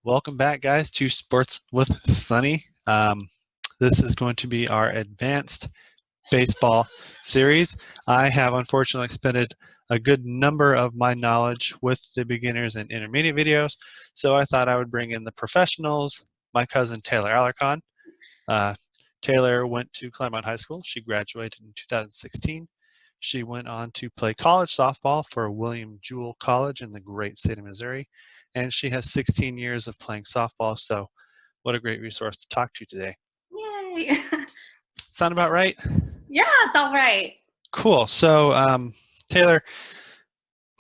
Welcome back, guys, to Sports with Sonny. This is going to be our advanced baseball series. I have unfortunately expended a good number of my knowledge with the beginners and intermediate videos, so I thought I would bring in the professionals, my cousin Taylor Alarcon. Taylor went to Claremont High School. She graduated in 2016. She went on to play college softball for William Jewell College in the great state of Missouri, and she has 16 years of playing softball, so what a great resource to talk to today. Yay! Sound about right? Yeah, it's all right. Cool. So, Taylor,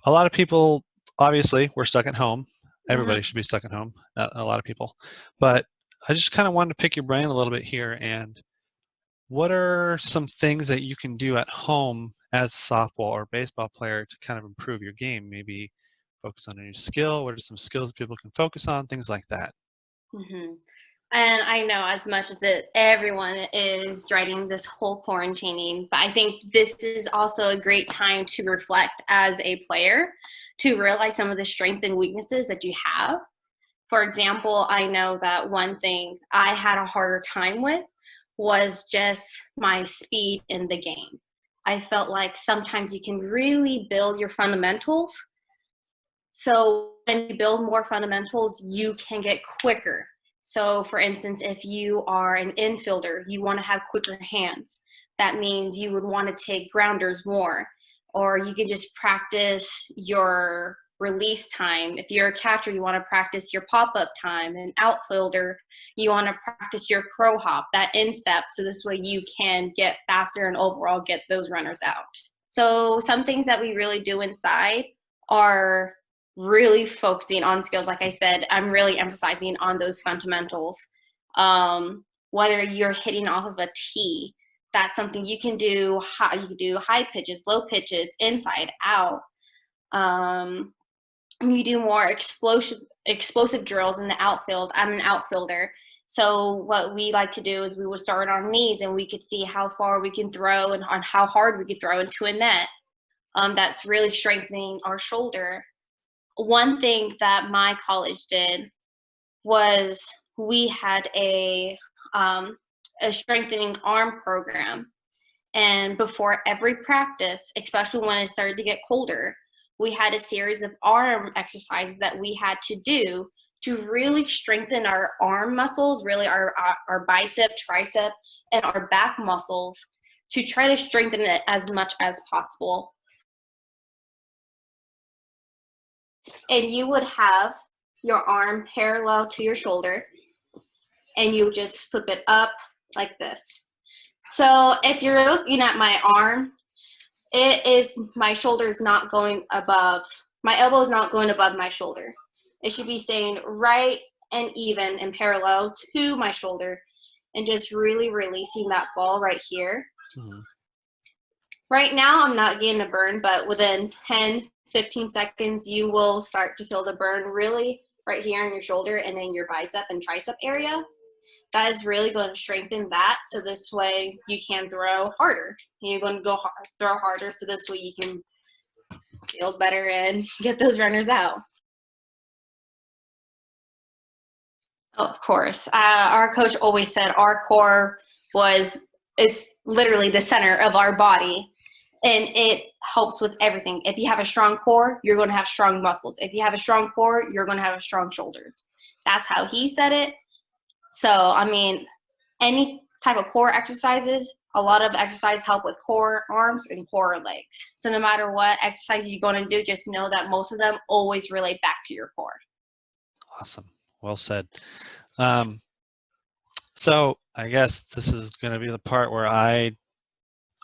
a lot of people, obviously, we're stuck at home. Everybody should be stuck at home, a lot of people. But I just kind of wanted to pick your brain a little bit here. And what are some things that you can do at home as a softball or baseball player to kind of improve your game? Maybe focus on a new skill. What are some skills people can focus on? Things like that. Mm-hmm. And I know as much as everyone is dreading this whole quarantining, but I think this is also a great time to reflect as a player, to realize some of the strengths and weaknesses that you have. For example, I know that one thing I had a harder time with was just my speed in the game. I felt like sometimes you can really build your fundamentals. So when you build more fundamentals, you can get quicker. So for instance, if you are an infielder, you want to have quicker hands. That means you would want to take grounders more, or you can just practice your release time. If you're a catcher, you want to practice your pop-up time. An outfielder, you want to practice your crow hop, that instep, so this way you can get faster and overall get those runners out. So some things that we really do inside are really focusing on skills. Like I said, I'm really emphasizing on those fundamentals. Whether you're hitting off of a tee, that's something you can do. You can do high pitches, low pitches, inside, out. You do more explosive drills in the outfield. I'm an outfielder. So what we like to do is we would start on knees and we could see how far we can throw and on how hard we could throw into a net. That's really strengthening our shoulder. One thing that my college did was we had a strengthening arm program. And before every practice, especially when it started to get colder, we had a series of arm exercises that we had to do to really strengthen our arm muscles, really our bicep, tricep, and our back muscles, to try to strengthen it as much as possible. And you would have your arm parallel to your shoulder, and you just flip it up like this. So if you're looking at my arm, my shoulder is not going above, my elbow is not going above my shoulder. It should be staying right and even and parallel to my shoulder, and just really releasing that ball right here. Mm-hmm. Right now, I'm not getting a burn, but within 10-15 seconds, you will start to feel the burn really right here in your shoulder and in your bicep and tricep area. That is really going to strengthen that, so this way you can throw harder. You're going to throw harder, so this way you can feel better and get those runners out. Oh, of course. Our coach always said our core is literally the center of our body. And it helps with everything. If you have a strong core, you're going to have strong muscles. If you have a strong core, you're going to have a strong shoulders. That's how he said it. So, I mean, any type of core exercises, a lot of exercises help with core arms and core legs. So no matter what exercise you're going to do, just know that most of them always relate back to your core. Awesome. Well said. So I guess this is going to be the part where I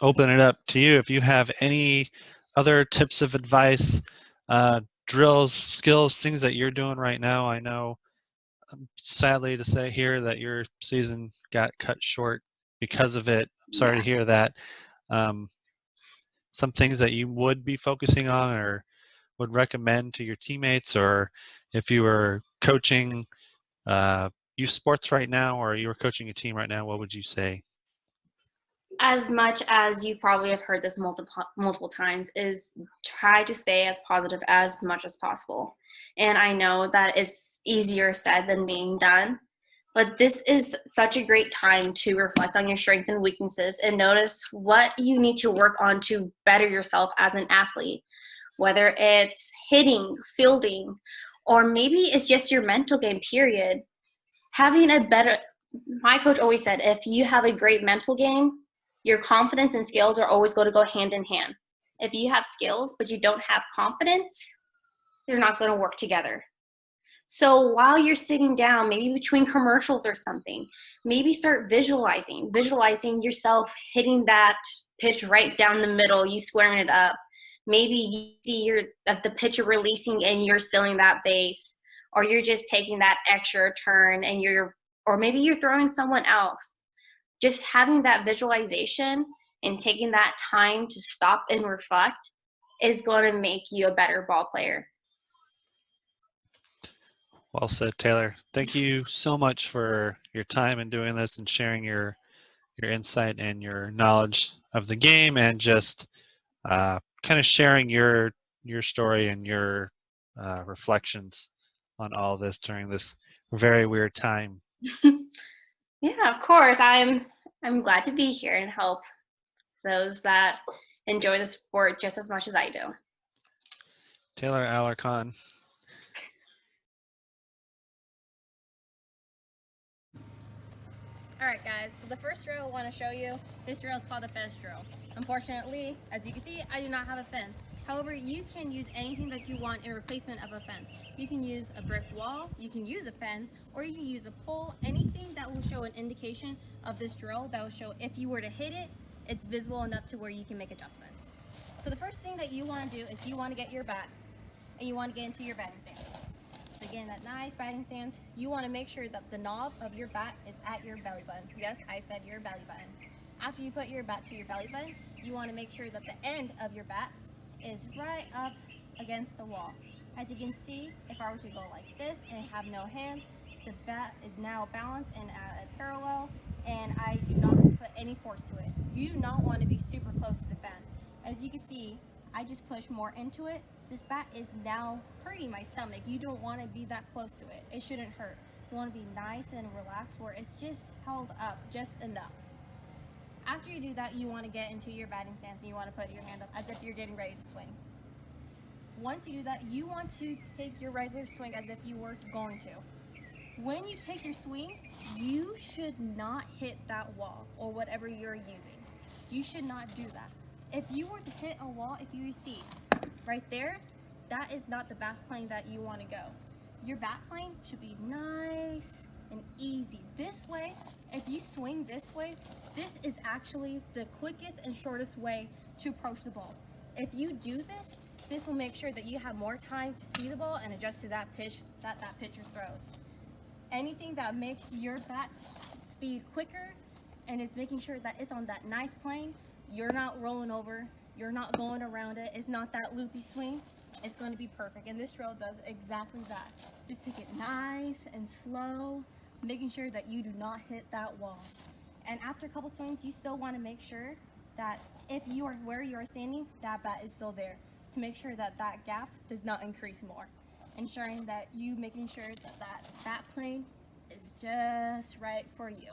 open it up to you. If you have any other tips of advice, drills, skills, things that you're doing right now. I know, sadly to say here, that your season got cut short because of it. I'm sorry to hear that. Some things that you would be focusing on or would recommend to your teammates, or if you were coaching youth sports right now, or you were coaching a team right now, what would you say? As much as you probably have heard this multiple times, is try to stay as positive as much as possible. And I know that it's easier said than being done, but this is such a great time to reflect on your strengths and weaknesses and notice what you need to work on to better yourself as an athlete, whether it's hitting, fielding, or maybe it's just your mental game, period. Having a better, my coach always said, if you have a great mental game, your confidence and skills are always going to go hand in hand. If you have skills but you don't have confidence, they're not going to work together. So while you're sitting down, maybe between commercials or something, maybe start visualizing yourself hitting that pitch right down the middle, you squaring it up. Maybe you see the pitcher releasing and you're stealing that base, or you're just taking that extra turn and or maybe you're throwing someone else. Just having that visualization and taking that time to stop and reflect is going to make you a better ball player. Well said, Taylor. Thank you so much for your time in doing this and sharing your insight and your knowledge of the game, and just kind of sharing your story and your reflections on all of this during this very weird time. Yeah, of course. I'm glad to be here and help those that enjoy the sport just as much as I do. Taylor Alarcon. Alright guys, so the first drill I want to show you, this drill is called the fence drill. Unfortunately, as you can see, I do not have a fence. However, you can use anything that you want in replacement of a fence. You can use a brick wall, you can use a fence, or you can use a pole, anything that will show an indication of this drill that will show if you were to hit it, it's visible enough to where you can make adjustments. So the first thing that you want to do is you want to get your bat and you want to get into your batting stance. So again, that nice batting stance, you want to make sure that the knob of your bat is at your belly button. Yes, I said your belly button. After you put your bat to your belly button, you want to make sure that the end of your bat is right up against the wall. As you can see, if I were to go like this and have no hands, the bat is now balanced and at a parallel, and I do not have to put any force to it. You do not want to be super close to the fence. As you can see, I just push more into it. This bat is now hurting my stomach. You don't want to be that close to it. It shouldn't hurt. You want to be nice and relaxed where it's just held up just enough. After you do that, you want to get into your batting stance and you want to put your hand up as if you're getting ready to swing. Once you do that, you want to take your regular swing as if you were going to. When you take your swing, you should not hit that wall or whatever you're using. You should not do that. If you were to hit a wall, if you see right there, that is not the bat plane that you want to go. Your bat plane should be nice and easy. This way, if you swing this way, this is actually the quickest and shortest way to approach the ball. If you do this, this will make sure that you have more time to see the ball and adjust to that pitch that pitcher throws. Anything that makes your bat speed quicker and is making sure that it's on that nice plane, you're not rolling over, you're not going around it, it's not that loopy swing, it's going to be perfect. And this drill does exactly that. Just take it nice and slow, making sure that you do not hit that wall. And after a couple swings, you still want to make sure that if you are where you are standing, that bat is still there, to make sure that that gap does not increase more. Ensuring that you making sure that that plane is just right for you.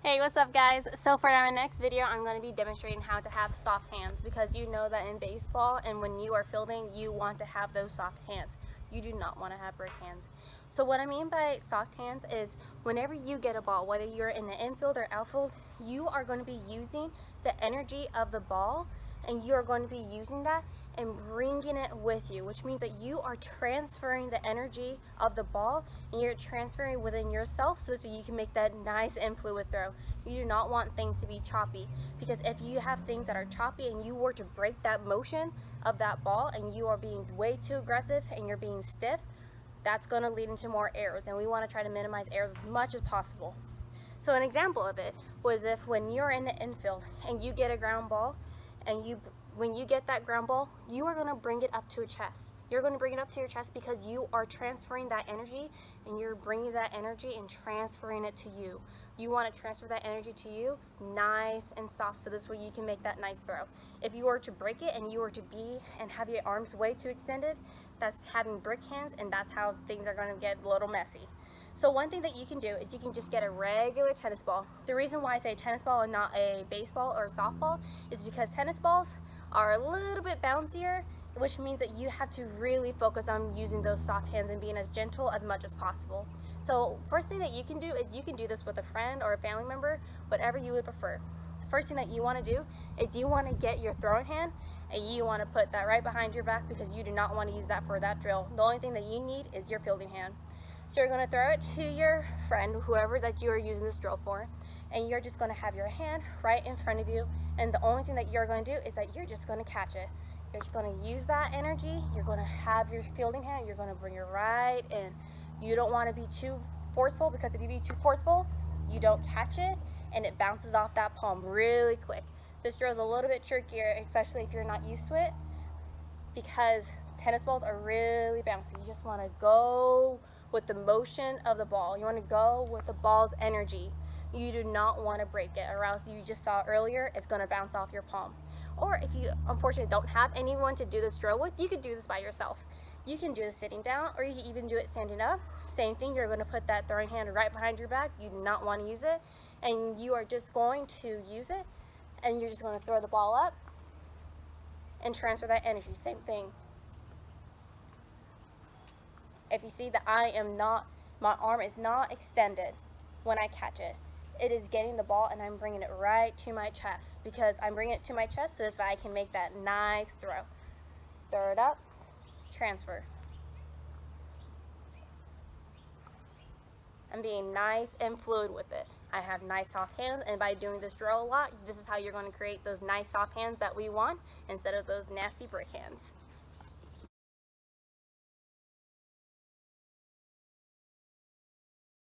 Hey, what's up guys? So for our next video, I'm going to be demonstrating how to have soft hands, because you know that in baseball and when you are fielding, you want to have those soft hands. You do not want to have brick hands. So what I mean by soft hands is whenever you get a ball, whether you're in the infield or outfield, you are going to be using the energy of the ball, and you are going to be using that and bringing it with you, which means that you are transferring the energy of the ball and you're transferring within yourself so you can make that nice and fluid throw. You do not want things to be choppy, because if you have things that are choppy and you were to break that motion of that ball and you are being way too aggressive and you're being stiff, that's going to lead into more errors, and we want to try to minimize errors as much as possible. So an example of it was if when you're in the infield and you get a ground ball, and when you get that ground ball, you are going to bring it up to a chest. You're going to bring it up to your chest because you are transferring that energy, and you're bringing that energy and transferring it to you. you want to transfer that energy to you nice and soft, so this way you can make that nice throw. If you were to break it and you were to be and have your arms way too extended, that's having brick hands, and that's how things are going to get a little messy. So one thing that you can do is you can just get a regular tennis ball. The reason why I say tennis ball and not a baseball or a softball is because tennis balls are a little bit bouncier, which means that you have to really focus on using those soft hands and being as gentle as much as possible. So first thing that you can do is you can do this with a friend or a family member, whatever you would prefer. The first thing that you want to do is you want to get your throwing hand and you want to put that right behind your back, because you do not want to use that for that drill. The only thing that you need is your fielding hand. So you're going to throw it to your friend, whoever that you are using this drill for, and you're just going to have your hand right in front of you, and the only thing that you're going to do is that you're just going to catch it. You're just going to use that energy. You're going to have your fielding hand. You're going to bring it right in. You don't want to be too forceful, because if you be too forceful, you don't catch it and it bounces off that palm really quick. This drill is a little bit trickier, especially if you're not used to it, because tennis balls are really bouncy. You just want to go with the motion of the ball. You want to go with the ball's energy. You do not want to break it, or else you just saw earlier, it's going to bounce off your palm. Or if you unfortunately don't have anyone to do this drill with, you could do this by yourself. You can do this sitting down, or you can even do it standing up. Same thing, you're going to put that throwing hand right behind your back. You do not want to use it, and you are just going to use it, and you're just going to throw the ball up and transfer that energy. Same thing. If you see that my arm is not extended when I catch it, it is getting the ball and I'm bringing it right to my chest, because I'm bringing it to my chest so this way I can make that nice throw. Throw it up, transfer. I'm being nice and fluid with it. I have nice soft hands, and by doing this drill a lot, this is how you're going to create those nice soft hands that we want instead of those nasty brick hands.